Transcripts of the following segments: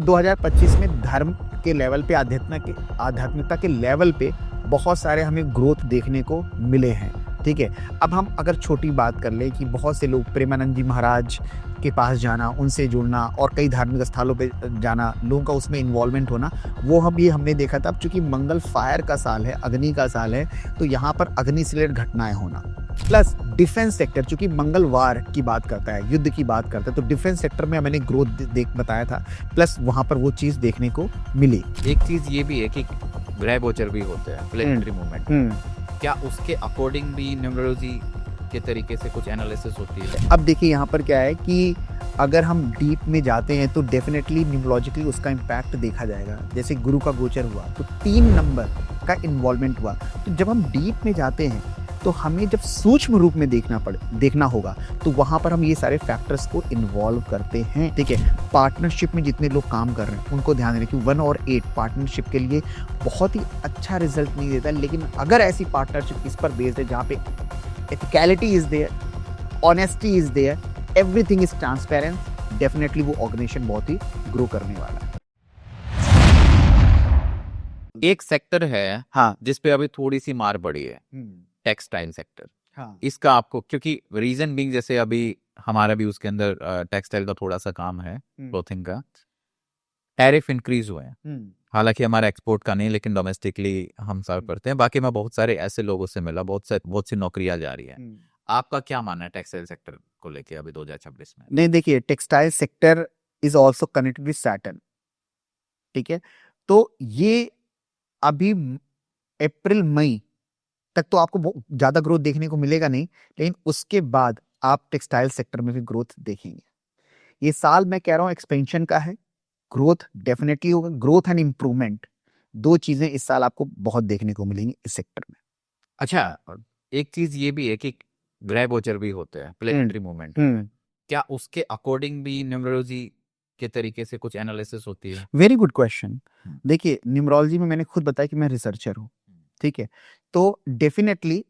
2025 में धर्म के लेवल पे आध्यात्मिकता के लेवल पे बहुत सारे हमें ग्रोथ देखने को मिले हैं। ठीक है, अब हम अगर छोटी बात कर ले कि बहुत से लोग प्रेमानंद जी महाराज के पास जाना, उनसे जुड़ना और कई धार्मिक स्थलों पे जाना, लोगों का उसमें इन्वॉल्वमेंट होना, वो हमने देखा था। अब चूंकि मंगल फायर का साल है, अग्नि का साल है, तो यहाँ पर अग्नि से रिलेटेड घटनाएं होना, प्लस डिफेंस सेक्टर, चूंकि मंगल वार की बात करता है, युद्ध की बात करता है, तो डिफेंस सेक्टर में मैंने ग्रोथ बताया था, प्लस वहां पर वो चीज देखने को मिली। एक चीज ये भी है कि ग्रह गोचर भी होते हैं, प्लेनेटरी मूवमेंट, क्या उसके अकॉर्डिंग भी न्यूमरोलॉजी के तरीके से कुछ एनालिसिस होती है? अब देखिए यहाँ पर क्या है कि अगर हम डीप में जाते हैं तो डेफिनेटली न्यूमरोलॉजिकली उसका इम्पैक्ट देखा जाएगा। जैसे गुरु का गोचर हुआ तो 3 नंबर का इन्वॉल्वमेंट हुआ, तो जब हम डीप में जाते हैं तो हमें जब सूक्ष्म रूप में देखना होगा, तो वहां पर हम ये सारे फैक्टर्स को इन्वॉल्व करते हैं। ठीक है, पार्टनरशिप में जितने लोग काम कर रहे हैं उनको ध्यान दें कि 1 और 8 पार्टनरशिप के लिए बहुत ही अच्छा रिजल्ट नहीं देता, लेकिन अगर ऐसी पार्टनरशिप इस पर बेस्ड है जहाँ पे ethicality is there, honesty is there, everything is transparent, definitely वो ऑर्गेनाइजेशन बहुत ही ग्रो करने वाला है। एक सेक्टर है हाँ, जिसपे अभी थोड़ी सी मार पड़ी है, टेक्सटाइल सेक्टर। हाँ, इसका आपको, क्योंकि रीजन बीइंग जैसे अभी हमारा भी उसके अंदर टेक्सटाइल का थोड़ा सा काम है, क्लोथिंग का, टैरिफ इंक्रीज हुए हैं। हालांकि हमारा एक्सपोर्ट का नहीं, लेकिन डोमेस्टिकली हम सर्व करते हैं। बाकी मैं बहुत सारे ऐसे लोगों से मिला, बहुत सी नौकरियां जा रही है। आपका क्या मानना है टेक्सटाइल सेक्टर को लेके अभी 2026 में? नहीं, देखिए, textile sector is also connected with Saturn. ठीक है, तो ये अभी अप्रैल मई तक तो आपको बहुत ज्यादा ग्रोथ देखने को मिलेगा नहीं, लेकिन उसके बाद आप टेक्सटाइल सेक्टर में भी ग्रोथ देखेंगे। ये साल मैं कह रहा हूं एक्सपेंशन का है, ग्रोथ डेफिनेटली होगा। ग्रोथ एंड इंप्रूवमेंट, 2 चीजें इस साल आपको बहुत देखने को मिलेंगी इस सेक्टर में। अच्छा, एक चीज ये भी है कि ग्रह गोचर भी होते हैं, प्लेनेटरी मूवमेंट, क्या उसके अकॉर्डिंग भी न्यूमरोलॉजी के तरीके से कुछ एनालिसिस होती है? Very good question. देखिए, न्यूमरोलॉजी में मैंने खुद बताया कि मैं रिसर्चर हूँ। ठीक है, तो डेफिनेटली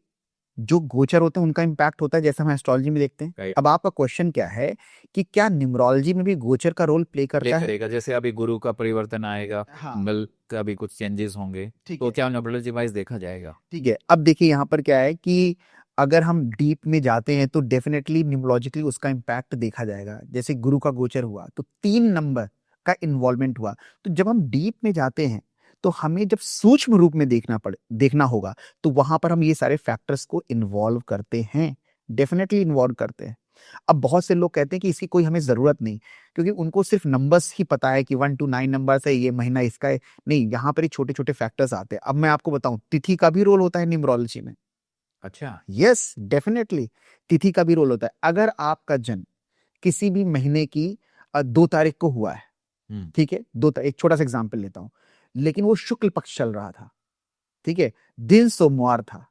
जो गोचर होते हैं उनका इंपैक्ट होता है, जैसे हम एस्ट्रोलॉजी में देखते हैं। अब आपका क्वेश्चन क्या है कि क्या न्यूमरोलॉजी में भी गोचर का रोल प्ले करता है? करेगा, जैसे अभी गुरु का परिवर्तन आएगा, मंगल का भी कुछ चेंजेस होंगे, तो क्या न्यूमरोलॉजी वाइज देखा जाएगा? ठीक है, अब देखिए यहाँ पर क्या है कि अगर हम डीप में जाते हैं तो डेफिनेटली न्यूमरोलॉजिकली उसका इम्पैक्ट देखा जाएगा। जैसे गुरु का गोचर हुआ तो 3 नंबर का इन्वॉल्वमेंट हुआ, तो जब हम डीप में जाते हैं तो हमें जब सूक्ष्म रूप में देखना होगा, तो वहां पर हम ये सारे फैक्टर्स को इन्वॉल्व करते हैं, डेफिनेटली इन्वॉल्व करते हैं। अब बहुत से लोग कहते हैं कि इसकी कोई हमें जरूरत नहीं, क्योंकि उनको सिर्फ नंबर्स ही पता है कि 1 to 9 नंबर्स है, ये महीना इसका है। नहीं, यहाँ पर ही छोटे छोटे फैक्टर्स आते हैं। अब मैं आपको बताऊं, तिथि का भी रोल होता है न्यूमरोलॉजी में। अच्छा, यस, डेफिनेटली तिथि का भी रोल होता है। अगर आपका जन्म किसी भी महीने की 2 तारीख को हुआ है, ठीक है, एक छोटा सा एग्जांपल लेता हूं, लेकिन वो शुक्ल पक्ष चल रहा था, ठीक है, दिन सोमवार था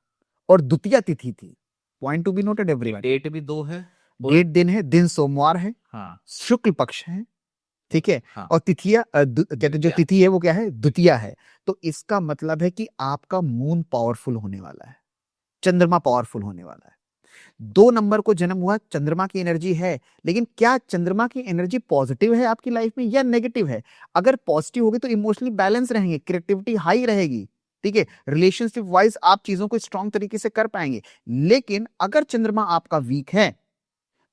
और द्वितीया तिथि थी। Point to be noted everyone. Date भी 2 है, डेट दिन है, दिन सोमवार है, हाँ, शुक्ल पक्ष है, ठीक है, हाँ, और तिथिया कहते जो तिथि है वो क्या है, द्वितीया है। तो इसका मतलब है कि आपका मून पावरफुल होने वाला है, चंद्रमा पावरफुल होने वाला है। 2 नंबर को जन्म हुआ, चंद्रमा की एनर्जी है, लेकिन क्या चंद्रमा की एनर्जी पॉजिटिव है आपकी लाइफ में या नेगेटिव है? अगर पॉजिटिव होगी तो इमोशनली बैलेंस रहेंगे, क्रिएटिविटी हाई रहेगी, ठीक है, रिलेशनशिप वाइज आप चीजों को स्ट्रॉन्ग तरीके से कर पाएंगे। लेकिन अगर चंद्रमा आपका वीक है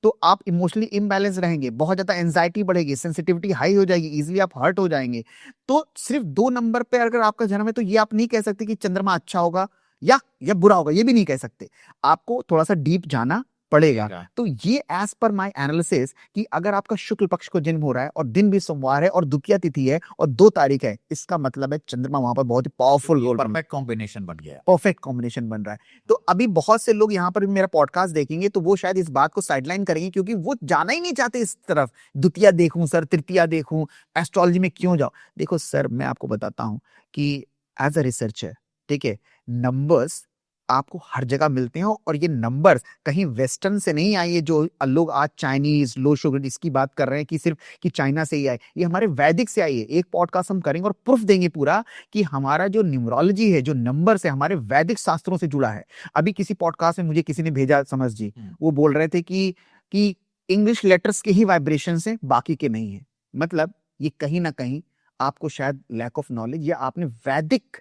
तो आप इमोशनली इम्बैलेंस रहेंगे, बहुत ज्यादा एंजाइटी बढ़ेगी, सेंसिटिविटी हाई हो जाएगी, इजीली आप हर्ट हो जाएंगे। तो सिर्फ 2 नंबर पे अगर आपका जन्म है तो ये आप नहीं कह सकते कि चंद्रमा अच्छा होगा या बुरा होगा, ये भी नहीं कह सकते। आपको थोड़ा सा डीप जाना पड़ेगा। तो ये एज पर माय एनालिसिस कि अगर आपका शुक्ल पक्ष को जन्म हो रहा है और दिन भी सोमवार है और द्वितीया तिथि है और 2 तारीख है, इसका मतलब है चंद्रमा वहां पर बहुत ही पावरफुल रोल, परफेक्ट कॉम्बिनेशन बन गया, परफेक्ट कॉम्बिनेशन बन रहा है। तो अभी बहुत से लोग यहाँ पर मेरा पॉडकास्ट देखेंगे तो वो शायद इस बात को साइडलाइन करेंगे, क्योंकि वो जाना ही नहीं चाहते इस तरफ। द्वितीया देखूं सर, तृतीया देखूं, एस्ट्रोलॉजी में क्यों जाओ? देखो सर, मैं आपको बताता हूं कि एज अ रिसर्चर, ठीक है, नंबर्स आपको हर जगह मिलते हैं और ये नंबर्स कहीं वेस्टर्न से नहीं आई है। जो लोग आज चाइनीज लो शुगर इसकी बात कर रहे हैं कि सिर्फ कि चाइना से ही आए, ये हमारे वैदिक से आई है। एक पॉडकास्ट हम करेंगे और प्रूफ देंगे पूरा कि हमारा जो न्यूमरोलॉजी है, जो नंबर से, हमारे वैदिक शास्त्रों से जुड़ा है। अभी किसी पॉडकास्ट में मुझे किसी ने भेजा, समझ जी, वो बोल रहे थे कि इंग्लिश लेटर्स के ही वाइब्रेशन है, बाकी के नहीं है। मतलब ये कहीं ना कहीं आपको शायद लैक ऑफ नॉलेज, या आपने वैदिक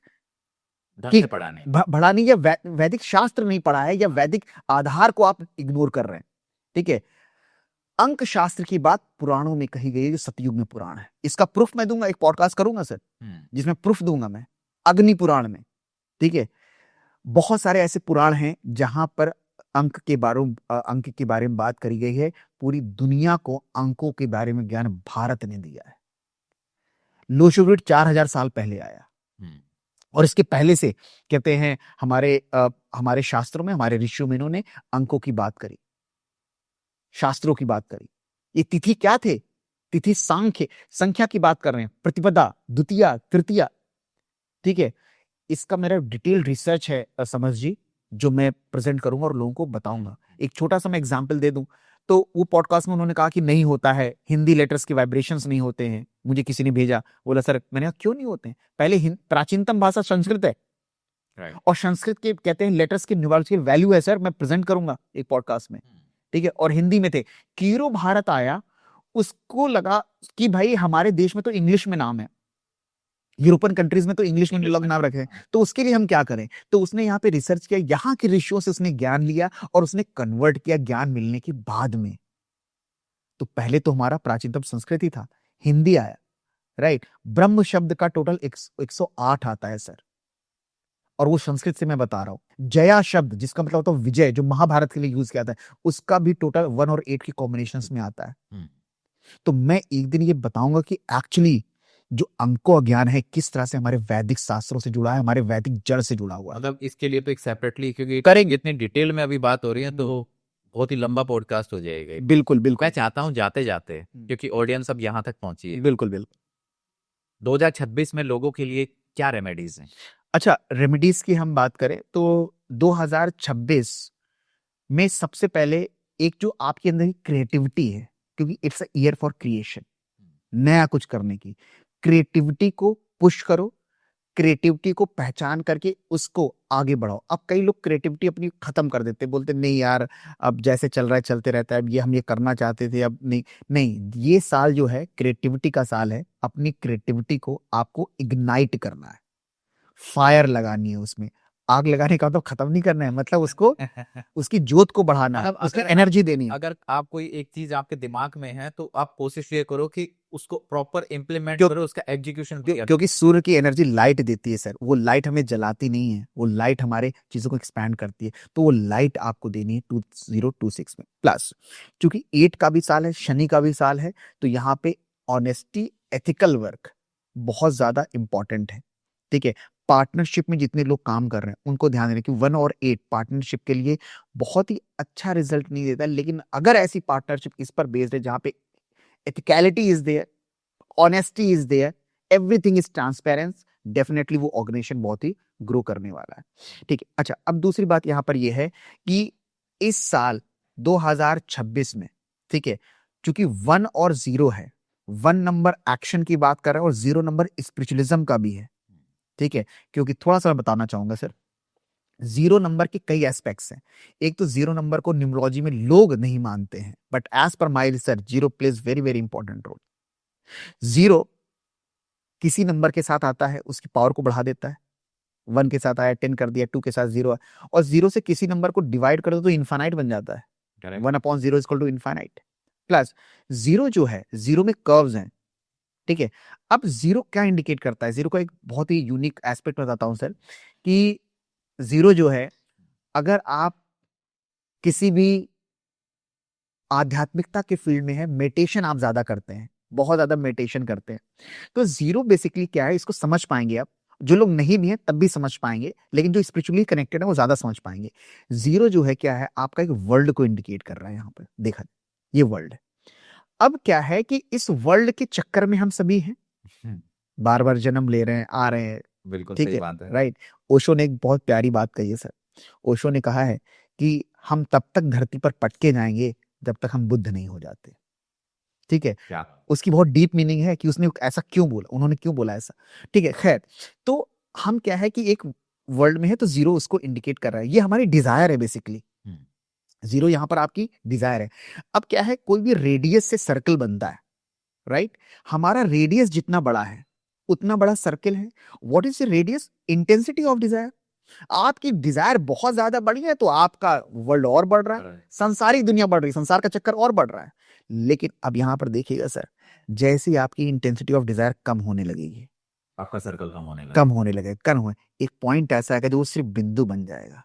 ढंग की से पढ़ा नहीं। पढ़ा नहीं, या वैदिक शास्त्र नहीं पढ़ा है, या वैदिक आधार को आप इग्नोर कर रहे हैं। ठीक है, अंक शास्त्र की बात पुराणों में कही गई है, जो सतयुग में पुराण है। इसका प्रूफ मैं दूंगा, एक पॉडकास्ट करूंगा सर जिसमें प्रूफ दूंगा मैं, अग्नि पुराण में। ठीक है, बहुत सारे ऐसे पुराण हैं जहां पर अंक के बारे में बात करी गई है। पूरी दुनिया को अंकों के बारे में ज्ञान भारत ने दिया है। लोशोग्रिड 4000 साल पहले आया, और इसके पहले से कहते हैं हमारे शास्त्रों में, हमारे ऋषियों में इन्होंने अंकों की बात करी, शास्त्रों की बात करी। ये तिथि क्या थे? तिथि संख्या की बात कर रहे हैं, प्रतिपदा, द्वितीया, तृतीया। ठीक है, इसका मेरा डिटेल रिसर्च है समझ जी, जो मैं प्रेजेंट करूंगा और लोगों को बताऊंगा। एक छोटा सा मैं एग्जांपल दे दूं तो वो पॉडकास्ट में उन्होंने कहा कि नहीं होता है, हिंदी लेटर्स के वाइब्रेशंस नहीं होते हैं। मुझे किसी ने भेजा, बोला सर, मैंने कहा क्यों नहीं होते हैं? पहले प्राचीनतम भाषा संस्कृत है, और संस्कृत के कहते हैं लेटर्स की न्यूमरोलॉजी वैल्यू है सर, मैं प्रेजेंट करूंगा एक पॉडकास्ट में। ठीक है, और हिंदी में थे। कीरो भारत आया, उसको लगा कि भाई हमारे देश में तो इंग्लिश में नाम है, यूरोपियन कंट्रीज में तो इंग्लिश में लोग नाम रखे हैं, तो उसके लिए हम क्या करें? तो उसने यहाँ पे रिसर्च किया, यहाँ के ऋषियों से उसने ज्ञान लिया और उसने कन्वर्ट किया ज्ञान मिलने के बाद में। तो पहले तो हमारा प्राचीनतम संस्कृत ही था, हिंदी आया, राइट। ब्रह्म शब्द का टोटल 108 आता है सर, और वो संस्कृत से मैं बता रहा हूं। जया शब्द जिसका मतलब होता है विजय, जो महाभारत के लिए यूज किया जाता है, उसका भी टोटल 1 और 8 की कॉम्बिनेशन में आता है। तो मैं एक दिन ये बताऊंगा कि एक्चुअली जो अंको ज्ञान है किस तरह से हमारे वैदिक शास्त्रों से जुड़ा है, हमारे वैदिक जड़ से जुड़ा हुआ है। मतलब इसके लिए तो एक सेपरेटली, क्योंकि करेंगे, इतनी डिटेल में अभी बात हो रही है तो बहुत ही लंबा पॉडकास्ट हो जाएगा। बिल्कुल बिल्कुल। मैं चाहता हूँ जाते जाते, क्योंकि ऑडियंस अब यहाँ तक पहुंची है, बिल्कुल बिल्कुल 2026 में लोगों के लिए क्या रेमेडीज हैं? अच्छा, रेमेडीज की हम बात करें तो 2026 में सबसे पहले एक जो आपके अंदर की क्रिएटिविटी है, क्योंकि it's a year for creation, नया कुछ करने की, क्रिएटिविटी को पुश करो, क्रिएटिविटी को पहचान करके उसको आगे बढ़ाओ। अब कई लोग क्रिएटिविटी अपनी खत्म कर देते, बोलते नहीं यार अब जैसे चल रहा है चलते रहता है, अब ये हम ये करना चाहते थे, अब नहीं। नहीं, ये साल जो है क्रिएटिविटी का साल है। अपनी क्रिएटिविटी को आपको इग्नाइट करना है, फायर लगानी है, उसमें आग लगाने का मतलब खत्म नहीं करना है, मतलब उसको उसकी जोत को बढ़ाना है, उसकी एनर्जी देनी है। अगर आप कोई एक चीज आपके दिमाग में है तो आप कोशिश ये करो कि उसको प्रॉपर इम्प्लीमेंट करो, उसका एग्जीक्यूशन। क्योंकि सूर्य की एनर्जी लाइट देती है सर, वो लाइट हमें जलाती नहीं है, वो लाइट हमारे चीजों को एक्सपैंड करती है। तो वो लाइट आपको देनी है 2026 में। प्लस क्योंकि 8 का भी साल है, शनि का भी साल है, तो यहाँ पे ऑनेस्टी, एथिकल वर्क बहुत ज्यादा इंपॉर्टेंट है। ठीक है, पार्टनरशिप में जितने लोग काम कर रहे हैं उनको ध्यान देना कि 1 और 8 पार्टनरशिप के लिए बहुत ही अच्छा रिजल्ट नहीं देता, लेकिन अगर ऐसी पार्टनरशिप इस पर बेस्ड है जहां पे ethicality is there, honesty is there, everything is transparence, definitely वो ऑर्गेनाइजेशन बहुत ही ग्रो करने वाला है। ठीक है, अच्छा, अब दूसरी बात यहां पर यह है कि इस साल 2026 में, ठीक है, क्योंकि 1 और 0 है, 1 नंबर एक्शन की बात कर रहा है और 0 नंबर स्पिरिचुअलिज्म का भी है। ठीक है, क्योंकि थोड़ा सा मैं बताना चाहूंगा सर, 0 नंबर के कई एस्पेक्ट्स हैं। एक तो 0 नंबर को न्यूमरोलॉजी में लोग नहीं मानते हैं, but as per my research 0 plays very very important role. 0 किसी नंबर के साथ आता है, उसकी पावर को बढ़ा देता है। 1 के साथ आया 10 कर दिया, 2 के साथ 0 है, और 0 से किसी नंबर को डिवाइड कर दो तो इनफाइनाइट बन जाता है। 1/0 इक्वल टू इनफाइनाइट। प्लस 0 जो है, 0 में कर्व्स हैं। ठीक है, अब 0 क्या इंडिकेट करता है? 0 का एक बहुत ही यूनिक एस्पेक्ट बताता हूं सर, कि 0 जो है, अगर आप किसी भी आध्यात्मिकता के फील्ड में है, मेडिटेशन आप ज्यादा करते हैं, बहुत ज्यादा मेडिटेशन करते हैं, तो 0 बेसिकली क्या है, इसको समझ पाएंगे आप। जो लोग नहीं भी हैं तब भी समझ पाएंगे, लेकिन जो स्पिरिचुअली कनेक्टेड है वो ज्यादा समझ पाएंगे। 0 जो है क्या है, आपका एक वर्ल्ड को इंडिकेट कर रहा है। यहाँ पर देखा, ये वर्ल्ड है। अब क्या है कि इस वर्ल्ड के चक्कर में हम सभी हैं, बार बार जन्म ले रहे हैं, आ रहे हैं। बिल्कुल ठीक सही है, बात है। राइट। ओशो ने एक बहुत प्यारी बात कही है सर। ओशो ने कहा है कि हम तब तक धरती पर पटके जाएंगे जब तक हम बुद्ध नहीं हो जाते। ठीक है, क्या उसकी बहुत डीप मीनिंग है कि उसने ऐसा क्यों बोला, उन्होंने क्यों बोला ऐसा। ठीक है, खैर, तो हम क्या है कि एक वर्ल्ड में है तो 0 उसको इंडिकेट कर रहा है, ये हमारी डिजायर है बेसिकली। 0 यहां पर आपकी डिजायर है। अब क्या है, कोई भी रेडियस से सर्कल बनता है, राइट? हमारा रेडियस जितना बड़ा है उतना बड़ा सर्किल है। What is the radius? Intensity of desire. आपकी डिजायर बहुत ज्यादा बढ़ी है तो आपका वर्ल्ड और बढ़ रहा है, संसारिक दुनिया बढ़ रही है, संसार का चक्कर और बढ़ रहा है। लेकिन अब यहां पर देखिएगा सर, जैसे ही आपकी इंटेंसिटी ऑफ डिजायर कम होने लगेगी, आपका सर्कल कम होने कम होने लगेगा, कम हो, एक पॉइंट ऐसा आएगा जो वो सिर्फ बिंदु बन जाएगा,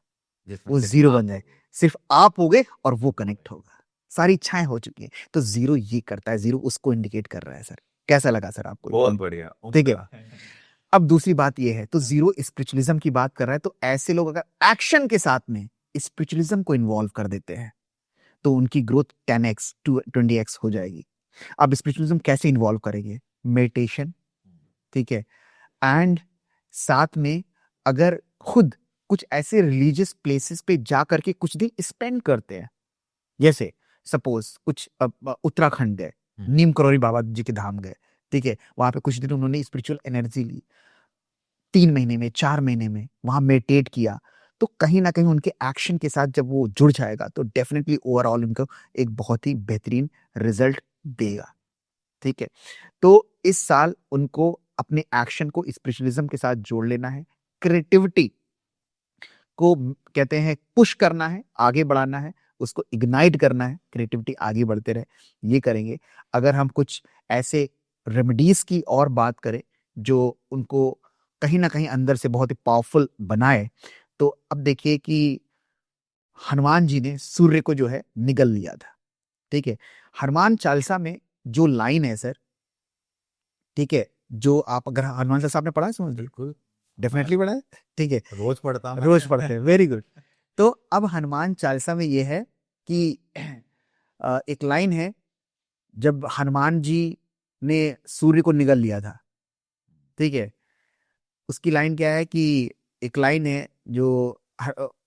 वो जीरो बन जाएगा, सिर्फ आप हो गए और वो कनेक्ट होगा, सारी इच्छाएं हो चुकी हैं। तो जीरो ये करता है, जीरो उसको इंडिकेट कर रहा है सर। कैसा लगा सर आपको? बहुत बढ़िया, ठीक है। अब दूसरी बात ये है, तो जीरो स्पिरिचुअलिज्म की बात कर रहा है, तो ऐसे लोग अगर एक्शन के साथ में स्पिरिचुअलिज्म को इन्वॉल्व कर देते हैं तो उनकी ग्रोथ 10x 20x हो जाएगी। अब स्पिरिचुअलिज्म कैसे इन्वॉल्व करेंगे? मेडिटेशन, ठीक है, एंड साथ में अगर खुद कुछ ऐसे रिलीजियस प्लेसेस पे जा करके कुछ दिन स्पेंड करते हैं, जैसे सपोज कुछ उत्तराखंड गए, नीम करोली बाबा जी के धाम गए, ठीक है, वहां पे कुछ दिन उन्होंने स्पिरिचुअल एनर्जी ली, 3 महीने में 4 महीने में वहां मेडिटेट किया, तो कहीं ना कहीं उनके एक्शन के साथ जब वो जुड़ जाएगा तो डेफिनेटली ओवरऑल उनको एक बहुत ही बेहतरीन रिजल्ट देगा। ठीक है, तो इस साल उनको अपने एक्शन को स्पिरिचुअलिज्म के साथ जोड़ लेना है, क्रिएटिविटी को कहते हैं पुश करना है, आगे बढ़ाना है, उसको इग्नाइट करना है, क्रिएटिविटी आगे बढ़ते रहे, ये करेंगे। अगर हम कुछ ऐसे रेमेडीज की और बात करें जो उनको कहीं ना कहीं अंदर से बहुत ही पावरफुल बनाए, तो अब देखिए कि हनुमान जी ने सूर्य को जो है निगल लिया था, ठीक है। हनुमान चालीसा में जो लाइन है सर, ठीक है, जो आप अगर हनुमान चालीसा आपने पढ़ा है, समझ बिल्कुल डेफिनेटली पढ़ा है, ठीक है, रोज पढ़ता हूं, रोज पढ़ते हैं, वेरी गुड। तो अब हनुमान चालीसा में ये है कि एक लाइन है, जब हनुमान जी ने सूर्य को निगल लिया था, ठीक है, उसकी लाइन क्या है कि एक लाइन है जो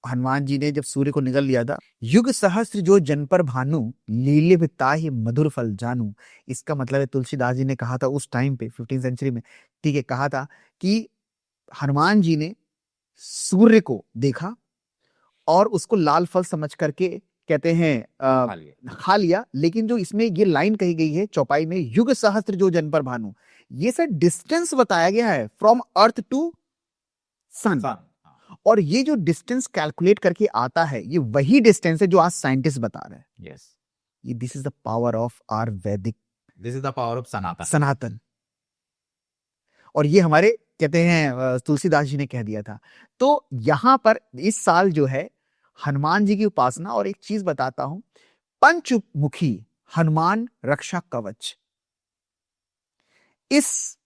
हनुमान जी ने जब सूर्य को निगल लिया था, युग सहस्त्र जो जन पर भानु, लीले बिताहि मधुर फल जानू। इसका मतलब है तुलसीदास जी ने कहा था उस टाइम पे 15th सेंचुरी में, ठीक है, कहा था कि हनुमान जी ने सूर्य को देखा और उसको लाल फल समझ करके कहते हैं खा लिया। लेकिन जो इसमें ये लाइन कही गई है चौपाई में, युग सहस्त्र जो जन पर भानु, ये सर डिस्टेंस बताया गया है फ्रॉम अर्थ टू सन, और ये जो डिस्टेंस कैलकुलेट करके आता है, ये वही डिस्टेंस है जो आज साइंटिस्ट बता रहे हैं। यस, ये this is the power of our Vedic, this is the power of Sanatan. और ये हमारे कहते हैं तुलसीदास जी ने कह दिया था। तो यहां पर इस साल जो है हनुमान जी की उपासना, और एक चीज बताता हूं, पंचमुखी हनुमान रक्षा कवच, इस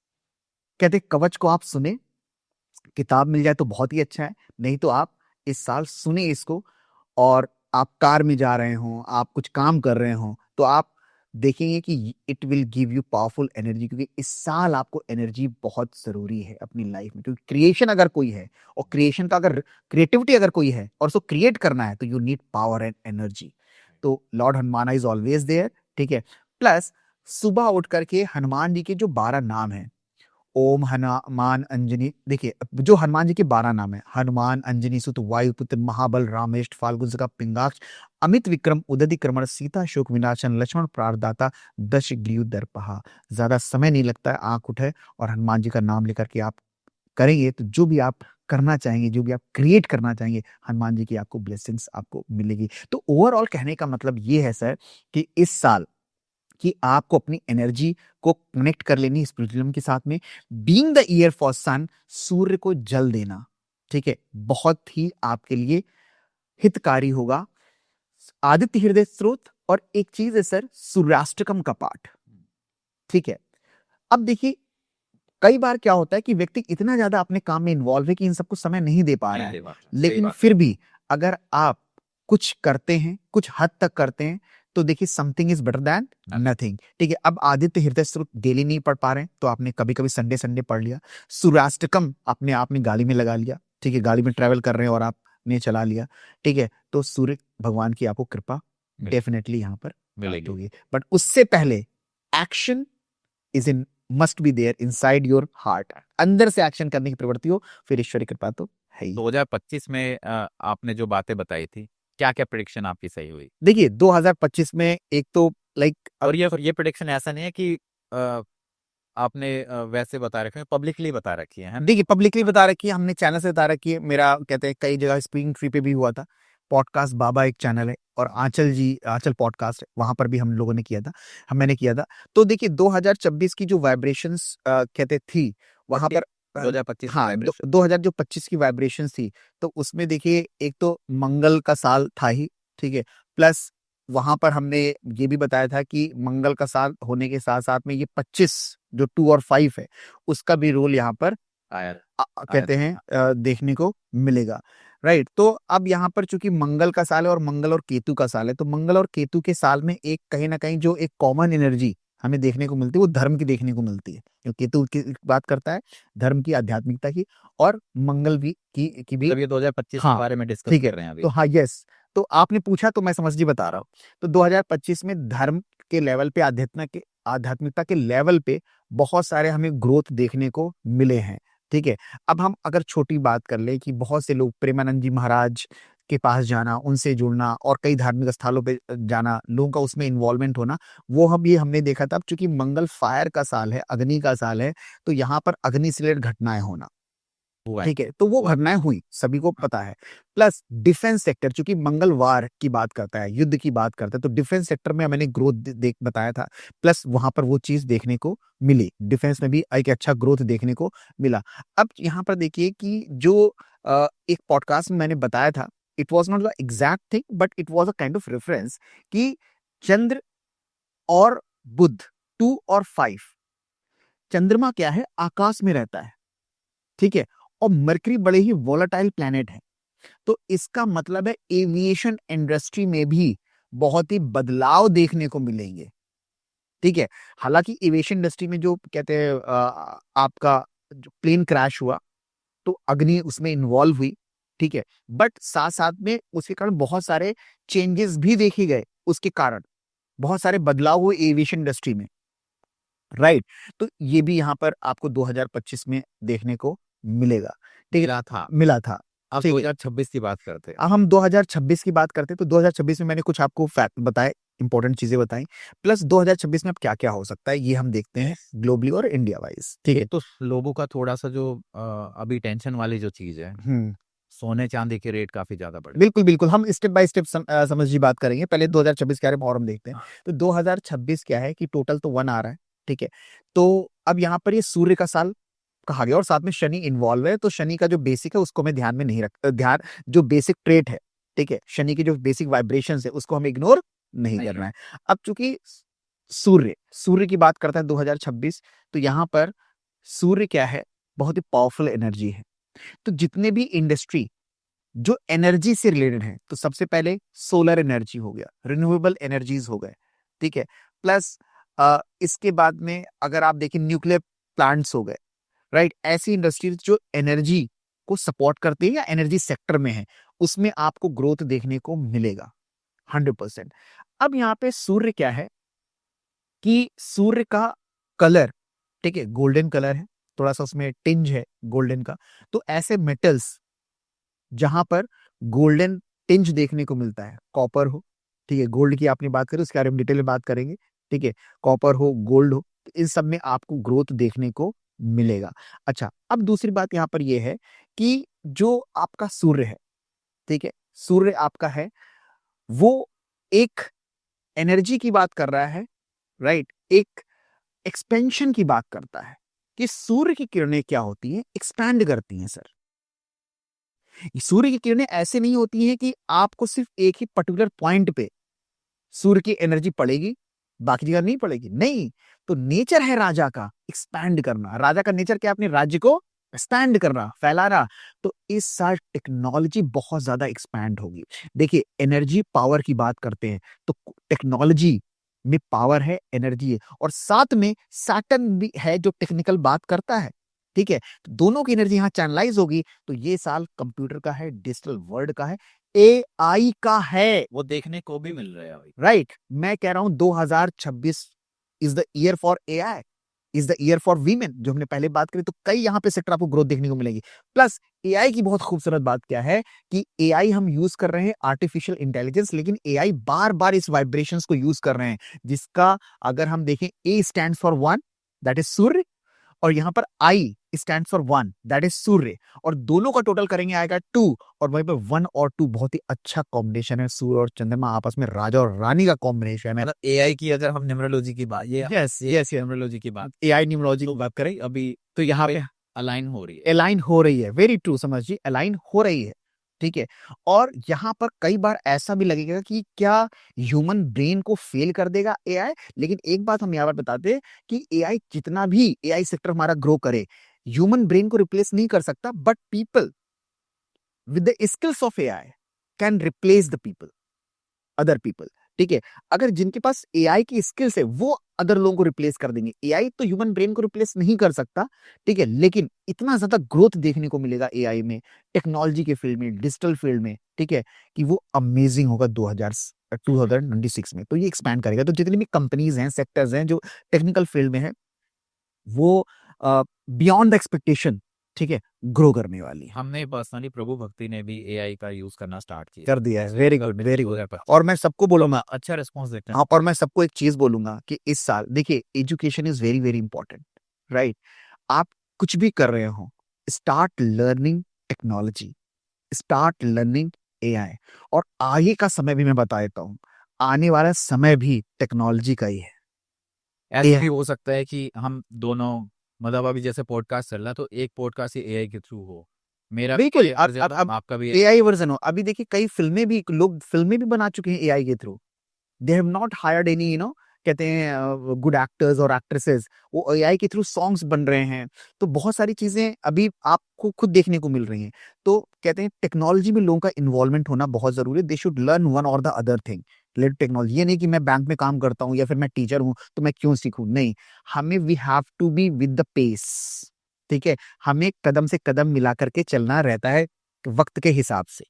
कहते कवच को आप सुने, किताब मिल जाए तो बहुत ही अच्छा है, नहीं तो आप इस साल सुने इसको, और आप कार में जा रहे हो, आप कुछ काम कर रहे हो, तो आप देखेंगे कि it will give you powerful energy, क्योंकि इस साल आपको एनर्जी बहुत जरूरी है अपनी लाइफ में, क्योंकि क्रिएशन अगर कोई है, और क्रिएशन का अगर क्रिएटिविटी अगर कोई है और उसको क्रिएट करना है, तो you need power and energy. तो lord Hanuman is always there, ठीक है। प्लस सुबह उठ करके हनुमान जी के जो 12 नाम है, ओम हनुमान अंजनी, देखिए जो हनुमान जी के 12 नाम है, हनुमान अंजनी सुत वायुपुत्र महाबल रामेष्ट फाल्गुन का पिंगाक्ष अमित विक्रम उदधि क्रमण सीता शोक विनाशन लक्ष्मण प्राणदाता दश ग्रीव दर्पहा। ज्यादा समय नहीं लगता है, आंख उठे और हनुमान जी का नाम लेकर के आप करेंगे तो जो भी आप करना चाहेंगे, जो भी आप क्रिएट करना चाहेंगे, हनुमान जी की आपको ब्लेसिंग्स आपको मिलेगी। तो ओवरऑल कहने का मतलब ये है सर कि इस साल कि आपको अपनी एनर्जी को कनेक्ट कर लेनी स्पिरिचुअलिज्म के साथ में, बीइंग द ईयर फॉर सन, सूर्य को जल देना, ठीक है, बहुत ही आपके लिए हितकारी होगा। आदित्य हृदय स्रोत, और एक चीज है सर, सूर्याष्टकम का पाठ, ठीक है। अब देखिए कई बार क्या होता है कि व्यक्ति इतना ज्यादा अपने काम में इन्वॉल्व है कि इन सबको समय नहीं दे पा रहा है, लेकिन फिर भी अगर आप कुछ करते हैं, कुछ हद तक करते हैं, तो देखिए something is better than nothing, ठीक है। अब आदित्य हृदय स्रोत डेली नहीं पढ़ पा रहे हैं, तो आपने कभी कभी संडे संडे पढ़ लिया। सूर्याष्टकम अपने आप में गाड़ी में लगा लिया, ठीक है, गाड़ी में ट्रेवल कर रहे हैं और आपने चला लिया, ठीक है, तो सूर्य भगवान की आपको कृपा डेफिनेटली यहाँ पर मिलेगी। बट उससे पहले action is in must be there inside your heart, अंदर से एक्शन करने की प्रवृत्ति हो, फिर ईश्वरी कृपा तो है ही। 2025 में आपने जो बातें बताई थी, क्या क्या प्रेडिक्शन आपकी सही हुई? देखिए 2025 में एक तो लाइक, और ये प्रेडिक्शन ऐसा नहीं है कि आपने वैसे बता रखे हैं, पब्लिकली बता रखी है ना? देखिए पब्लिकली बता रखी है, हमने चैनल से बता रखी है। मेरा कहते हैं कई जगह स्पीकिंग ट्री पे भी हुआ था। पॉडकास्ट बाबा एक चैनल है और आंचल पॉडकास्ट है, वहां पर भी हम लोगों ने किया था, मैंने किया था। तो देखिए 2026 की जो वाइब्रेशंस कहते थी वहां पर 2025 हाँ, वाइब्रेशन 2025 की वाइब्रेशंस थी, तो उसमें देखिए एक तो मंगल का साल था ही, ठीक है, प्लस वहां पर हमने ये भी बताया था कि मंगल का साल होने के साथ साथ में ये 25 जो 2 और 5 है उसका भी रोल यहाँ पर आया कहते हैं देखने को मिलेगा, राइट। तो अब यहाँ पर चूंकि मंगल का साल है और मंगल और केतु का साल है, तो मंगल और केतु के साल में एक कहीं ना कहीं जो एक कॉमन एनर्जी हमें देखने को मिलती है वो धर्म की देखने को मिलती है, क्योंकि केतु की बात करता है धर्म की, आध्यात्मिकता की, और मंगल भी की भी। मतलब ये 2025 के हाँ, बारे में डिस्कस ठीक है। कर रहे हैं अभी। तो हाँ, यस, तो आपने पूछा तो मैं समझ जी बता रहा हूँ। तो 2025 में धर्म के लेवल पे, आध्यात्मिकता के लेवल पे बहुत सारे हमें ग्रोथ देखने को मिले हैं, ठीक है। अब हम अगर छोटी बात कर ले कि बहुत से लोग प्रेमानंद जी महाराज के पास जाना, उनसे जुड़ना और कई धार्मिक स्थलों पे जाना, लोगों का उसमें इन्वॉल्वमेंट होना, वो हम ये हमने देखा था। अब चूंकि मंगल फायर का साल है, अग्नि का साल है, तो यहाँ पर अग्नि से रिलेटेड घटनाएं होना, हुआ है। ठीक है, तो वो हुआ है। घटनाएं हुई, सभी को पता है। प्लस डिफेंस सेक्टर, चूंकि मंगलवार की बात करता है, युद्ध की बात करता है, तो डिफेंस सेक्टर में मैंने ग्रोथ देख बताया था, प्लस वहां पर वो चीज देखने को मिली, डिफेंस में भी एक अच्छा ग्रोथ देखने को मिला। अब यहाँ पर देखिए कि जो एक पॉडकास्ट में मैंने बताया था, it was not the exact thing but it was a kind of reference कि चंद्र और बुध 2 और 5, चंद्रमा क्या है, आकाश में रहता है, ठीक है, और मरकरी बड़े ही वोलेटाइल प्लैनेट है। तो इसका मतलब है एविएशन इंडस्ट्री में भी बहुत ही बदलाव देखने को मिलेंगे, ठीक है। हालांकि एविएशन इंडस्ट्री में जो कहते हैं आपका जो प्लेन क्रैश हुआ तो अग्नि उसमें इन्वॉल्व हुई, ठीक है, बट साथ साथ में उसके कारण बहुत सारे चेंजेस भी देखे गए, उसके कारण बहुत सारे बदलाव हुए एविएशन इंडस्ट्री में, राइट। तो ये भी यहाँ पर आपको 2025 में देखने को मिलेगा, ठीक है, मिला था। मिला था। अब ठीक है। 2026 की बात करते हैं। अब हम 2026 की बात करते हैं, तो 2026 में मैंने कुछ आपको फैक्ट बताए, इंपॉर्टेंट चीजें बताई, प्लस 2026 में अब क्या क्या हो सकता है ये हम देखते हैं ग्लोबली और इंडिया वाइज, ठीक है। तो लोगों का थोड़ा सा जो अभी टेंशन वाली जो चीज है, सोने चांदी के रेट काफी ज्यादा बढ़े। बिल्कुल बिल्कुल, हम स्टेप बाय स्टेप समझ जी बात करेंगे, पहले 2026 के बारे में और हम देखते हैं। तो 2026 क्या है कि टोटल तो 1 आ रहा है, ठीक है। तो अब यहाँ पर ये सूर्य का साल कहा गया और साथ में शनि इन्वॉल्व है, तो शनि का जो बेसिक है उसको मैं ध्यान में नहीं रख ध्यान जो बेसिक ट्रेट है, ठीक है, शनि की जो बेसिक वाइब्रेशंस है उसको हमें इग्नोर नहीं करना है। अब चूंकि सूर्य की बात करते हैं 2026, तो यहाँ पर सूर्य क्या है, बहुत ही पावरफुल एनर्जी है। तो जितने भी इंडस्ट्री जो एनर्जी से रिलेटेड है, तो सबसे पहले सोलर एनर्जी हो गया, रिन्यूएबल एनर्जीज हो गए, ठीक है, प्लस इसके बाद में अगर आप देखें न्यूक्लियर प्लांट्स हो गए, राइट। ऐसी इंडस्ट्रीज जो एनर्जी को सपोर्ट करती है या एनर्जी सेक्टर में है, उसमें आपको ग्रोथ देखने को मिलेगा 100%। अब यहाँ पे सूर्य क्या है कि सूर्य का कलर, ठीक है, गोल्डन कलर है, थोड़ा सा उसमें टिंज है गोल्डन का। तो ऐसे मेटल्स जहां पर गोल्डन टिंज देखने को मिलता है, कॉपर हो, ठीक है, गोल्ड की आपने बात करी उसके बारे में डिटेल में बात करेंगे, ठीक है, कॉपर हो, गोल्ड हो, तो इन सब में आपको ग्रोथ देखने को मिलेगा। अच्छा, अब दूसरी बात यहाँ पर यह है कि जो आपका सूर्य है, ठीक है, सूर्य आपका है वो एक एनर्जी की बात कर रहा है, राइट, एक एक्सपेंशन की बात करता है कि सूर्य की किरणें क्या होती हैं, एक्सपैंड करती हैं सर। सूर्य की किरणें ऐसे नहीं होती हैं कि आपको सिर्फ एक ही पर्टिकुलर पॉइंट पे सूर्य की एनर्जी पड़ेगी, बाकी जगह नहीं पड़ेगी, नहीं। तो नेचर है राजा का एक्सपैंड करना, राजा का नेचर क्या, अपने राज्य को एक्सपैंड करना, फैलाना। तो इस साल टेक्नोलॉजी बहुत ज्यादा एक्सपैंड होगी। देखिए एनर्जी पावर की बात करते हैं, तो टेक्नोलॉजी में पावर है, एनर्जी है, और साथ में सैटर्न भी है जो टेक्निकल बात करता है, ठीक है। तो दोनों की एनर्जी यहां चैनलाइज होगी। तो ये साल कंप्यूटर का है, डिजिटल वर्ल्ड का है, एआई का है, वो देखने को भी मिल रहा है अभी। राइट। मैं कह रहा हूं 2026 is the year for AI, is the year for women, जो हमने पहले बात करी, तो कई यहाँ पे सेक्टर आपको ग्रोथ देखने को मिलेगी। प्लस एआई की बहुत खूबसूरत बात क्या है कि एआई हम यूज कर रहे हैं आर्टिफिशियल इंटेलिजेंस, लेकिन एआई बार बार इस वाइब्रेशंस को यूज कर रहे हैं, जिसका अगर हम देखें A stand for one, that is Surya, और यहां पर I stand for one, that is Surya, और दोनों का टोटल करेंगे आएगा 2, और वहीं पर 1 और 2 बहुत ही अच्छा कॉम्बिनेशन है। सूर्य और चंद्रमा आपस में राजा और रानी का कॉम्बिनेशन है। मतलब एआई की अगर हम न्यूमरोलॉजी की बात, ये यस यस, न्यूमरोलॉजी की बात, एआई न्यूमरोलॉजी की बात करें अभी, तो यहाँ पे अलाइन हो रही है। अलाइन हो रही है, वेरी ट्रू, समझिए अलाइन हो रही है, ठीक है। और यहाँ पर कई बार ऐसा भी लगेगा कि क्या ह्यूमन ब्रेन को फेल कर देगा एआई, लेकिन एक बात हम यहाँ पर बताते हैं कि एआई जितना भी एआई सेक्टर हमारा ग्रो करे, ह्यूमन ब्रेन को रिप्लेस नहीं कर सकता, but people with the skills of AI can replace the people, other people, ठीक है। अगर जिनके पास एआई की स्किल्स है वो अदर लोगों को रिप्लेस कर देंगे। एआई तो ह्यूमन ब्रेन को रिप्लेस नहीं कर सकता, ठीक है, लेकिन इतना ज्यादा ग्रोथ देखने को मिलेगा एआई में, टेक्नोलॉजी के फील्ड में, डिजिटल फील्ड में, ठीक है, कि वो अमेजिंग होगा 2026 में। तो ये एक्सपैंड करेगा। तो जितनी भी कंपनीज हैं, सेक्टर्स हैं जो टेक्निकल फील्ड में है, वो बियॉन्ड द एक्सपेक्टेशन, ठीक है, ग्रो करने वाली है। हमने पर्सनली प्रभु भक्ति ने भी एआई का यूज करना स्टार्ट किया, कर दिया है, वेरी गुड वेरी गुड। पर और मैं सबको बोलूंगा, अच्छा रिस्पॉन्स देखते हैं। हाँ, और मैं सबको एक चीज बोलूंगा कि इस साल देखिए, education is very very important, right. आप कुछ भी कर रहे हो, start learning technology, start learning AI. और आगे का समय भी मैं बता देता हूँ, आने वाला समय भी टेक्नोलॉजी का ही है। ऐसा भी हो सकता है कि हम दोनों, मतलब अभी जैसे पॉडकास्ट चल रहा है तो एक पॉडकास्ट ही एआई के थ्रू हो, मेरा बिल्कुल, अब आपका भी एआई वर्जन हो। अभी देखिए कई फिल्में भी, लोग फिल्में भी बना चुके हैं एआई के through. They have not hired any, कहते हैं गुड एक्टर्स और एक्ट्रेसेस, वो एआई के थ्रू सॉन्ग्स बन रहे हैं। तो बहुत सारी चीजें अभी आपको खुद देखने को मिल रही हैं। तो कहते हैं टेक्नोलॉजी में लोगों का इन्वॉल्वमेंट होना बहुत जरूरी है। दे शुड लर्न वन और the other thing related technology. ये नहीं कि मैं बैंक में काम करता हूँ या फिर मैं टीचर हूँ तो मैं क्यों सीखूं, नहीं, हमें we have to be with the pace, ठीक है। हमें कदम से कदम मिला करके चलना रहता है वक्त के हिसाब से,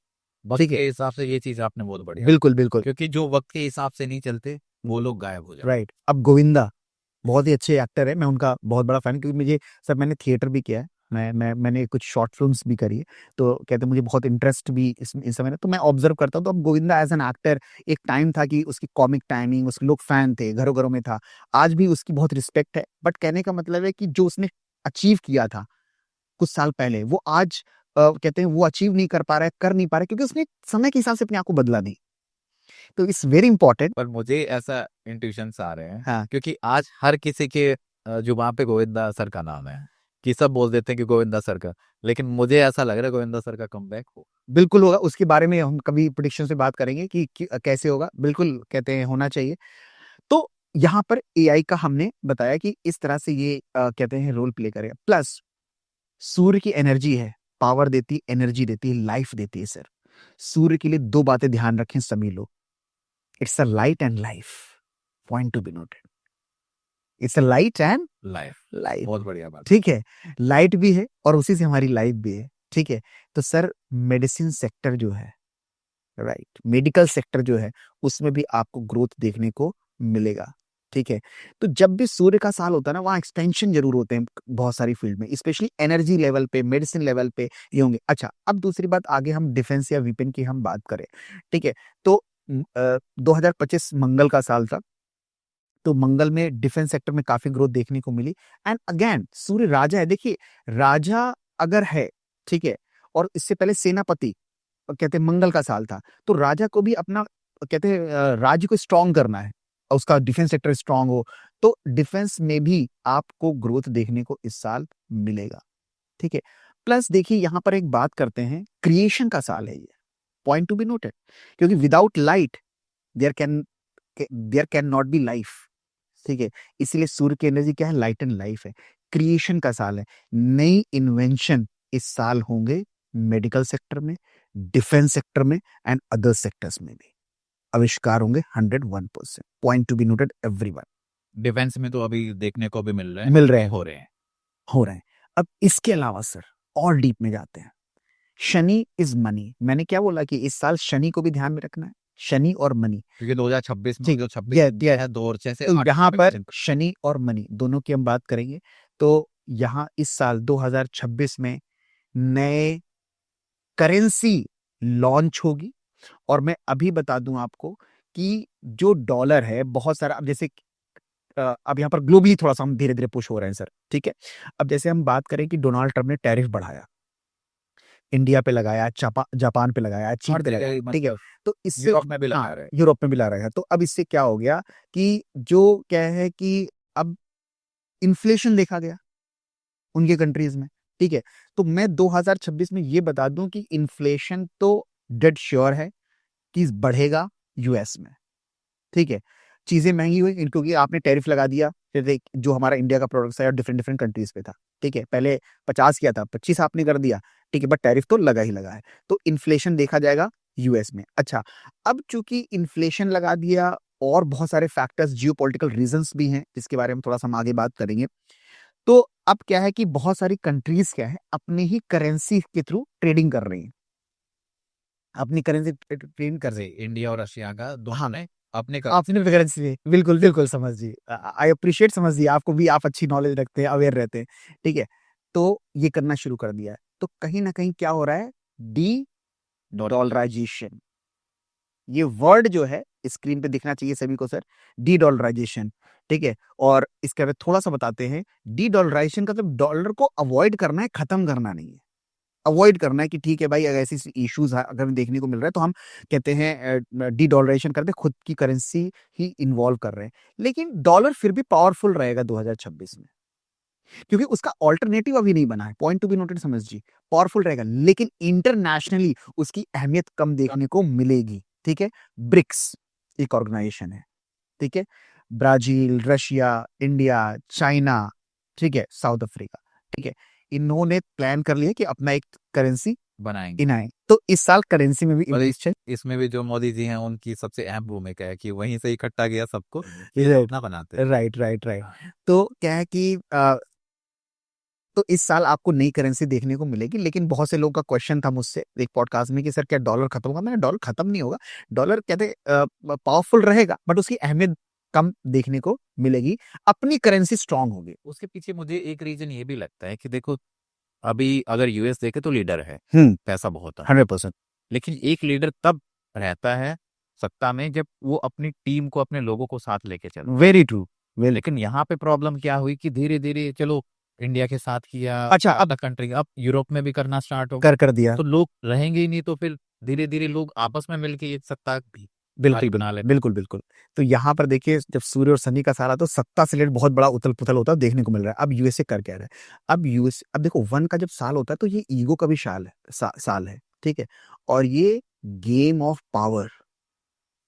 वक्त ठीक है। के हिसाब से, ये चीज आपने बहुत बढ़िया, बिल्कुल बिल्कुल, क्योंकि जो वक्त के हिसाब से नहीं चलते वो लोग गायब हो जाते। राइट। अब गोविंदा बहुत ही अच्छे एक्टर है, मैं उनका बहुत बड़ा फैन, क्योंकि मुझे सर, मैंने थिएटर भी किया है, मैंने कुछ शॉर्ट फिल्म्स भी करी है, तो कहते हैं मुझे बहुत इंटरेस्ट भी इस समय, तो मैं ऑब्जर्व करता हूँ। तो अब गोविंदा एज एन एक्टर, एक टाइम था कि उसकी कॉमिक टाइमिंग, उसके लोग फैन थे, घरों घरों में था। आज भी उसकी बहुत रिस्पेक्ट है, बट कहने का मतलब है कि जो उसने अचीव किया था कुछ साल पहले, वो आज कहते हैं वो अचीव नहीं कर पा रहा है, कर नहीं पा रहा है, क्योंकि उसने समय के हिसाब से अपने आप को बदला नहीं। तो इट्स वेरी इंपॉर्टेंट। पर मुझे ऐसा इंट्यूशंस आ रहे हैं, हाँ, क्योंकि आज हर किसी के जुबान पे गोविंदा सर का नाम है, कि सब बोल देते हैं कि गोविंदा सर का, लेकिन मुझे ऐसा लग रहा है गोविंदा सर का कमबैक हो। बिल्कुल होगा। उसके बारे में हम कभी प्रेडिक्शन से बात करेंगे कि कैसे होगा, बिल्कुल कहते हैं होना चाहिए। तो यहाँ पर एआई का हमने बताया कि इस तरह से ये कहते हैं रोल प्ले करेगा। प्लस सूर्य की एनर्जी है, पावर देती है, एनर्जी देती है, लाइफ देती है सर। सूर्य के लिए 2 बातें ध्यान रखें सभी लोग, it's a light and life, point to be noted. It's a light and life, life, बहुत बढ़िया बात। ठीक है। लाइट भी है और उसी से हमारी लाइफ भी है, ठीक है। तो सर मेडिसिन सेक्टर जो है, राइट, मेडिकल सेक्टर जो है, उसमें भी आपको ग्रोथ देखने को मिलेगा, ठीक है। तो जब भी सूर्य का साल होता है ना, वहाँ एक्सपेंशन जरूर होते हैं बहुत सारी फील्ड में, स्पेशली एनर्जी लेवल पे, मेडिसिन लेवल पे ये होंगे। अच्छा, अब दूसरी बात, आगे हम डिफेंस या वेपन की हम बात करें, ठीक है। तो 2025 मंगल का साल था, तो मंगल में डिफेंस सेक्टर में काफी ग्रोथ देखने को मिली। एंड अगेन सूर्य राजा है, देखिए राजा अगर है, ठीक है, और इससे पहले सेनापति, कहते हैं मंगल का साल था, तो राजा को भी अपना कहते हैं राज्य को स्ट्रांग करना है, और उसका डिफेंस सेक्टर स्ट्रांग हो, तो डिफेंस में भी आपको ग्रोथ देखने को इस साल मिलेगा, ठीक है। प्लस देखिए यहाँ पर एक बात करते हैं, क्रिएशन का साल है ये, पॉइंट टू बी नोटेड, क्योंकि without light there can not be life, ठीक है। इसलिए सूर्य की एनर्जी क्या है, लाइट एंड लाइफ है, क्रिएशन का साल है। नई इन्वेंशन इस साल होंगे मेडिकल सेक्टर में, डिफेंस सेक्टर में एंड अदर सेक्टर्स में भी आविष्कार होंगे 101%, point to be noted everyone. Defence में तो अभी देखने को भी मिल रहे हैं, हो रहे हैं। अब इसके अलावा सर और डीप में जाते हैं। शनि इज मनी, मैंने क्या बोला कि इस साल शनि को भी ध्यान में रखना है। शनि और मनी। क्योंकि 2026 में ठीक, जो 26 ये है 2 और 6 से तो यहाँ पर 98% शनि और मनी दोनों की हम बात करेंगे। तो यहाँ इस साल 2026 में नए करेंसी लॉन्च होगी। और मैं अभी बता दूं आपको कि जो डॉलर है बहुत सारा, अब जैसे अब यहाँ पर ग्लोबली थोड़ा सा हम धीरे धीरे पुश हो रहे हैं सर, ठीक है। अब जैसे हम बात करें कि डोनाल्ड ट्रंप ने टैरिफ बढ़ाया, इंडिया पे लगाया, जापान पे लगाया, चीन हर पे जगह लगाया, ही ठीक है। मतलब तो इससे यूरोप में भी लगा हाँ, रहे हैं। यूरोप में भी ला रहे हैं। तो अब इससे क्या हो गया कि जो क्या है कि अब इन्फ्लेशन देखा गया उनके कंट्रीज में, ठीक है। तो मैं 2026 में ये बता दूं कि इन्फ्लेशन तो डेड श्योर है कि बढ़ेगा यूएस में, ठीक है। चीजें महंगी हुई क्योंकि आपने टैरिफ लगा दिया, फिर जो हमारा इंडिया का प्रोडक्ट है डिफरेंट डिफरेंट कंट्रीज पे था, ठीक है। पहले 50 किया था, 25 आपने कर दिया, ठीक है, बट टैरिफ तो लगा ही लगा है। तो इन्फ्लेशन देखा जाएगा यूएस में। अच्छा, अब चूंकि इन्फ्लेशन लगा दिया और बहुत सारे फैक्टर्स जियोपॉलिटिकल रीजंस भी हैं जिसके बारे में थोड़ा सा हम आगे बात करेंगे। तो अब क्या है कि बहुत सारी कंट्रीज क्या है अपनी ही करेंसी के थ्रू ट्रेडिंग कर रही हैं, अपनी करेंसी ट्रेडिंग कर रही जैसे इंडिया और रशिया का है। दोनों हाँ, ने अपने का आपने करेंसी में बिल्कुल बिल्कुल समझ जी, आई अप्रिशिएट, समझ जी, आपको भी, आप अच्छी नॉलेज रखते हैं, अवेयर रहते हैं, ठीक है। तो ये करना शुरू कर दिया है। तो कहीं ना कहीं क्या हो रहा है, डी डॉलराइजेशन, ये वर्ड जो है स्क्रीन पे दिखना चाहिए सभी को सर, डी डॉलराइजेशन, ठीक है। और इसके बारे में थोड़ा सा बताते हैं। डी डॉलराइजेशन का मतलब डॉलर को अवॉइड करना है, खत्म करना नहीं है। अवॉइड करना है कि ठीक है भाई, अगर ऐसी इश्यूज अगर हमें देखने को मिल रहा है तो हम कहते हैं डी डॉलराइजेशन करते हैं, खुद की करेंसी ही इन्वॉल्व कर रहे हैं। लेकिन डॉलर फिर भी पावरफुल रहेगा 2026 में, क्योंकि उसका ऑल्टरनेटिव अभी नहीं बना है, पॉइंट टू बी नोटेड समझ जी, पावरफुल रहेगा। लेकिन इंटरनेशनली उसकी अहमियत कम देखने को मिलेगी, ठीक है। ब्रिक्स एक ऑर्गेनाइजेशन है, ठीक है, ब्राजील, रशिया, इंडिया, चाइना, ठीक है, साउथ अफ्रीका, ठीक है, इन्होंने प्लान कर लिया कि अपना एक करेंसी बनाएंगे। इनाए। तो इस साल करेंसी में भी और इन्फ्लेशन, इसमें भी जो मोदी जी हैं उनकी सबसे अहम भूमिका है कि वहीं से इकट्ठा किया सबको राइट अपना बनाते हैं। Right right right. तो क्या है कि तो इस साल आपको नई करेंसी देखने को मिलेगी। लेकिन बहुत से लोगों का क्वेश्चन था मुझसे एक पॉडकास्ट में कि सर क्या डॉलर खत्म होगा, मैंने डॉलर खत्म नहीं होगा, डॉलर कहते पावरफुल रहेगा बट उसकी अहमियत कम देखने को मिलेगी, अपनी करेंसी स्ट्रांग होगी। उसके पीछे मुझे एक रीजन ये भी लगता है कि देखो, अभी अगर यूएस देखे तो लीडर है, पैसा बहुत है, 100%। लेकिन एक लीडर तब रहता है सत्ता में जब वो अपनी टीम को, अपने लोगों को साथ लेके चलता है। Very true, very. लेकिन यहाँ पे प्रॉब्लम क्या हुई कि धीरे धीरे चलो इंडिया के साथ किया, अच्छा, अब कंट्री, अब यूरोप में भी करना स्टार्ट हो, कर दिया। तो लोग रहेंगे ही नहीं, तो फिर धीरे धीरे लोग आपस में मिलके ये सत्ता भी बिल्कुल बना लेते। बिल्कुल बिल्कुल। तो यहाँ पर देखिए, जब सूर्य और शनि का सारा, तो सत्ता से रिलेटेड बहुत बड़ा उथल पुथल होता है, देखने को मिल रहा है। अब यूएसए कर क्या रहा है, अब यूएस, अब देखो वन का जब साल होता है तो ये ईगो का भी साल है, ठीक है। और ये game of power,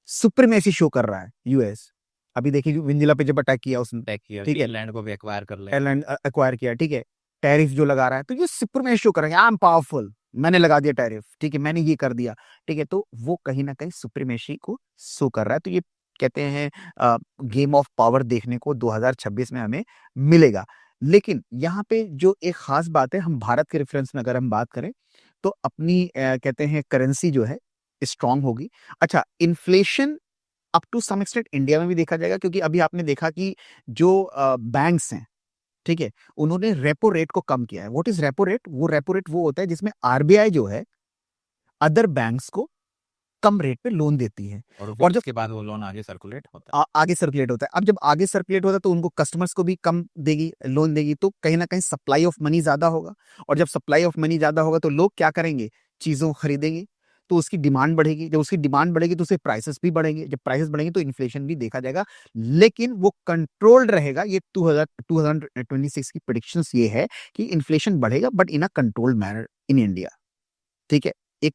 supremacy show कर रहा है यूएस। अभी देखिए वेनेजुएला पे जब अटैक किया उसने, तय किया, ठीक है, ग्रीनलैंड को भी एक्वायर कर ले। एयरलाइन एक्वायर किया, ठीक है, टैरिफ जो लगा रहा है, तो ये सुप्रीमेसी शो कर रहा है, आई एम पावरफुल, मैंने लगा दिया टैरिफ, ठीक है, मैंने ये कर दिया, ठीक है। तो वो कहीं ना कहीं सुप्रीमेसी को शो कर रहा है। तो ये कहते हैं गेम ऑफ पावर देखने को 2026 में हमें मिलेगा। लेकिन यहाँ पे जो एक खास बात है, हम भारत के रेफरेंस में अगर हम बात करें तो अपनी कहते हैं करेंसी जो है स्ट्रांग होगी। अच्छा, inflation up to some extent India में भी देखा जाएगा, क्योंकि अभी आपने देखा कि जो बैंक्स हैं, ठीक है, उन्होंने रेपो रेट को कम किया है। व्हाट इज रेपो रेट, वो रेपो रेट वो होता है जिसमें आरबीआई जो है अदर बैंक्स को कम रेट पे लोन देती है। और जब उसके बाद वो लोन आगे सर्कुलेट होता है। आगे सर्कुलेट होता है, अब जब आगे सर्कुलेट होता है तो उनको कस्टमर्स को भी कम देगी, लोन देगी, तो कहीं ना कहीं सप्लाई ऑफ मनी ज्यादा होगा। और जब सप्लाई ऑफ मनी ज्यादा होगा तो लोग क्या करेंगे, चीजों खरीदेंगे, तो उसकी डिमांड बढ़ेगी। जब उसकी डिमांड बढ़ेगी तो उसके प्राइसेस भी बढ़ेंगे, जब प्राइसेस बढ़ेंगे तो इन्फ्लेशन भी देखा जाएगा। लेकिन वो कंट्रोल्ड रहेगा। ये 2026 की प्रेडिक्शंस ये है कि इन्फ्लेशन बढ़ेगा but in a controlled manner in India, ठीक है, एक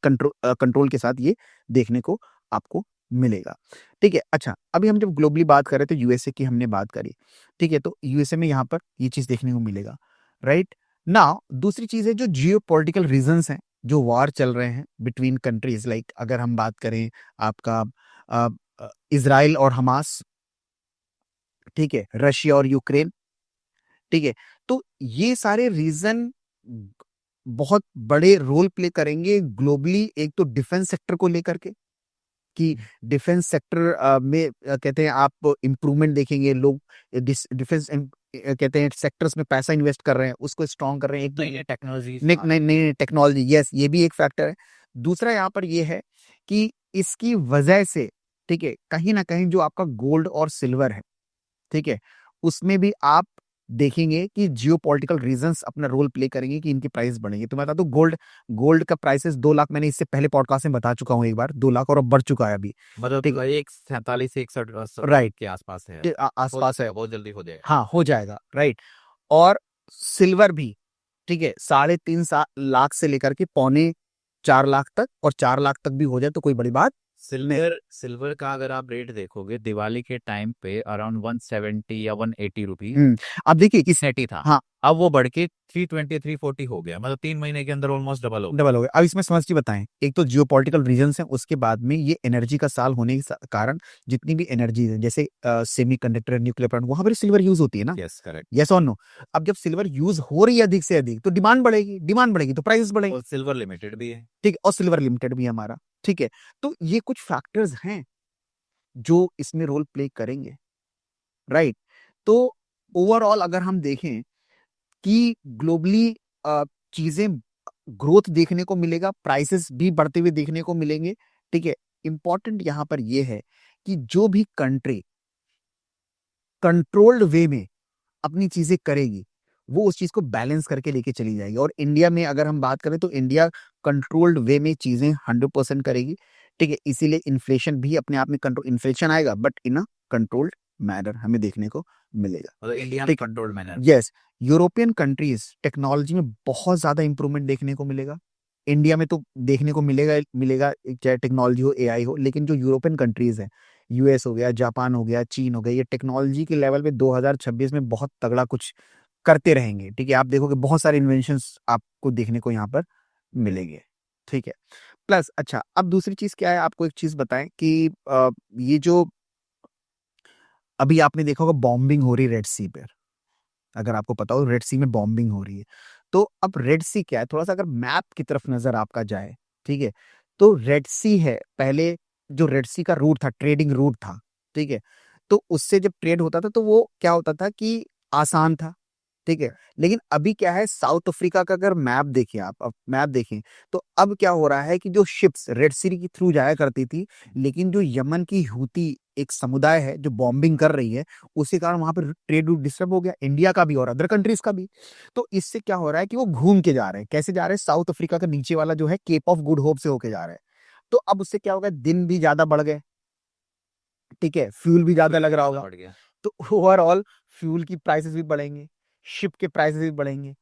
कंट्रोल के साथ ये देखने को आपको मिलेगा, ठीक है। अच्छा, अभी हम जब ग्लोबली बात कर रहे थे, यूएसए की हमने बात करी, ठीक है, तो यूएसए में यहाँ पर ये चीज देखने को मिलेगा, राइट। नाउ दूसरी चीज है जो जियो पॉलिटिकल रीजंस हैं, जो वार चल रहे हैं बिटवीन कंट्रीज, लाइक अगर हम बात करें आपका इजराइल और हमास, ठीक है, रशिया और यूक्रेन, ठीक है। तो ये सारे रीजन बहुत बड़े रोल प्ले करेंगे ग्लोबली, एक तो डिफेंस सेक्टर को लेकर के, कि डिफेंस सेक्टर में कहते हैं आप इम्प्रूवमेंट देखेंगे, लोग डिफेंस कहते हैं सेक्टर्स में पैसा इन्वेस्ट कर रहे हैं, उसको स्ट्रॉन्ग कर रहे हैं, नई टेक्नोलॉजी नई टेक्नोलॉजी, यस ये भी एक फैक्टर है। दूसरा यहाँ पर ये है कि इसकी वजह से, ठीक है, कहीं ना कहीं जो आपका गोल्ड और सिल्वर है, ठीक है, उसमें भी आप देखेंगे कि जियोपॉलिटिकल रीजंस अपना रोल प्ले करेंगे कि इनकी प्राइस बढ़ेंगे। तो मैं बता दूं, गोल्ड का प्राइसेस 2 लाख, मैंने इससे पहले पॉडकास्ट में बता चुका हूं एक बार, 2 लाख और अब बढ़ चुका है अभी, मतलब ठीक है, 147 से 61 राइट के आसपास है, आसपास है, बहुत जल्दी हो जाएगा। हाँ हो जाएगा, राइट। और सिल्वर भी, ठीक है, 3.5 लाख से लेकर के 3.25 लाख तक, और 4 लाख तक भी हो जाए तो कोई बड़ी बात। सिल्वर का अगर आप रेट देखोगे दिवाली के टाइम पे अराउंड 170 या 180 रुपीज अब देखिए किस सेटी था, हाँ अब वो बढ़ के 320 340 हो गया, मतलब 3 महीने के अंदर ऑलमोस्ट डबल हो गया। अब इसमें समझ के बताएं, एक तो जियोपॉलिटिकल रीजंस हैं, उसके बाद में ये एनर्जी का साल होने के कारण जितनी भी एनर्जी है, जैसे सेमीकंडक्टर, न्यूक्लियर प्लांट, वहां पर सिल्वर यूज होती है ना, यस करेक्ट। यस और नो। अब जब सिल्वर यूज हो रही है अधिक से अधिक, तो डिमांड बढ़ेगी तो प्राइस बढ़ेगी, और सिल्वर लिमिटेड भी है, ठीक है, और सिल्वर लिमिटेड भी है हमारा, ठीक है। तो ये कुछ फैक्टर्स हैं जो इसमें रोल प्ले करेंगे, राइट। तो ओवरऑल अगर हम देखें कि ग्लोबली चीजें ग्रोथ देखने को मिलेगा, प्राइसेस भी बढ़ते हुए देखने को मिलेंगे, ठीक है। इंपॉर्टेंट यहां पर यह है कि जो भी कंट्री कंट्रोल्ड वे में अपनी चीजें करेगी, वो उस चीज को बैलेंस करके लेके चली जाएगी। और इंडिया में अगर हम बात करें तो इंडिया कंट्रोल्ड वे में चीजें 100% करेगी, ठीक है। इसीलिए इन्फ्लेशन भी अपने आप में कंट्रोल, इन्फ्लेशन आएगा but in a controlled manner हमें देखने को मिलेगा, मतलब इंडिया ठीक, controlled manner. Yes. European countries technology में बहुत ज्यादा इंप्रूवमेंट देखने को मिलेगा, इंडिया में तो देखने को मिलेगा चाहे टेक्नोलॉजी हो, एआई हो, लेकिन जो यूरोपियन कंट्रीज है, यूएस हो गया, जापान हो गया, चीन हो गया, ये टेक्नोलॉजी के लेवल पे 2026 में बहुत तगड़ा कुछ करते रहेंगे, ठीक है। आप देखोगे बहुत सारे इन्वेंशंस आपको देखने को यहाँ पर मिलेंगे, ठीक है। प्लस अच्छा, अब दूसरी चीज क्या है, आपको एक चीज बताएं कि ये जो अभी आपने देखा होगा बॉम्बिंग हो रही रेड सी पर, अगर आपको पता हो रेड सी में बॉम्बिंग हो रही है, तो अब रेड सी क्या है, थोड़ा सा अगर मैप की तरफ नजर आपका जाए, ठीक है, तो रेड सी है, पहले जो रेड सी का रूट था, ट्रेडिंग रूट था, ठीक है। तो उससे जब ट्रेड होता था तो वो क्या होता था कि आसान था, ठीक है। लेकिन अभी क्या है, साउथ अफ्रीका का अगर मैप देखिए, आप अब मैप देखें, तो अब क्या हो रहा है कि जो शिप्स रेड सी के थ्रू जाया करती थी, लेकिन जो यमन की हूती एक समुदाय है जो बॉम्बिंग कर रही है, उसी कारण वहां पर ट्रेड रूट डिस्टर्ब हो गया, इंडिया का भी और अदर कंट्रीज का भी। तो इससे क्या हो रहा है कि वो घूम के जा रहे हैं, कैसे जा रहे हैं, साउथ अफ्रीका का नीचे वाला जो है केप ऑफ गुड होप से होके जा रहे हैं। तो अब उससे क्या होगा, दिन भी ज्यादा बढ़ गए, ठीक है, फ्यूल भी ज्यादा लग रहा होगा, बढ़ गया। तो ओवरऑल फ्यूल की प्राइसेस भी बढ़ेंगे, शिप के प्राइसेस भी बढ़ेंगे।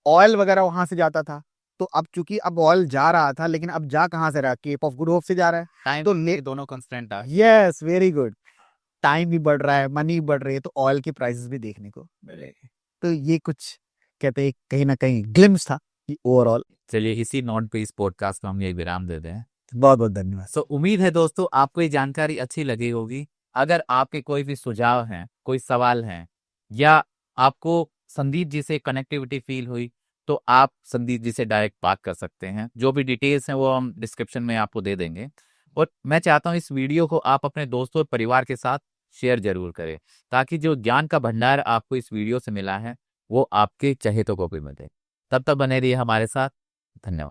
ऑयल वगैरह वहां से जाता था, तो अब चूंकि अब ऑयल जा रहा था, लेकिन अब जा कहां से रहा, केप ऑफ गुड होप से जा रहा है, टाइम तो दोनों कंस्टेंट है। यस वेरी गुड, टाइम भी बढ़ रहा है, मनी भी बढ़ रही है, तो ऑयल के प्राइसेस भी देखने को मिलेंगे। तो ये कुछ कहते हैं कहीं ना कहीं ग्लिम्स था कि ओवरऑल। चलिए इसी नोट पे इस पॉडकास्ट को हम ये विराम दे दें। बहुत बहुत धन्यवाद। सो उम्मीद है दोस्तों आपको ये जानकारी अच्छी लगी होगी। अगर आपके कोई भी सुझाव हैं, कोई सवाल हैं, या आपको संदीप जी से कनेक्टिविटी फील हुई, तो आप संदीप जी से डायरेक्ट बात कर सकते हैं। जो भी डिटेल्स हैं वो हम डिस्क्रिप्शन में आपको दे देंगे। और मैं चाहता हूँ इस वीडियो को आप अपने दोस्तों और परिवार के साथ शेयर जरूर करें, ताकि जो ज्ञान का भंडार आपको इस वीडियो से मिला है वो आपके चहेतों को भी मिले। तब तक बने रहिए हमारे साथ। धन्यवाद।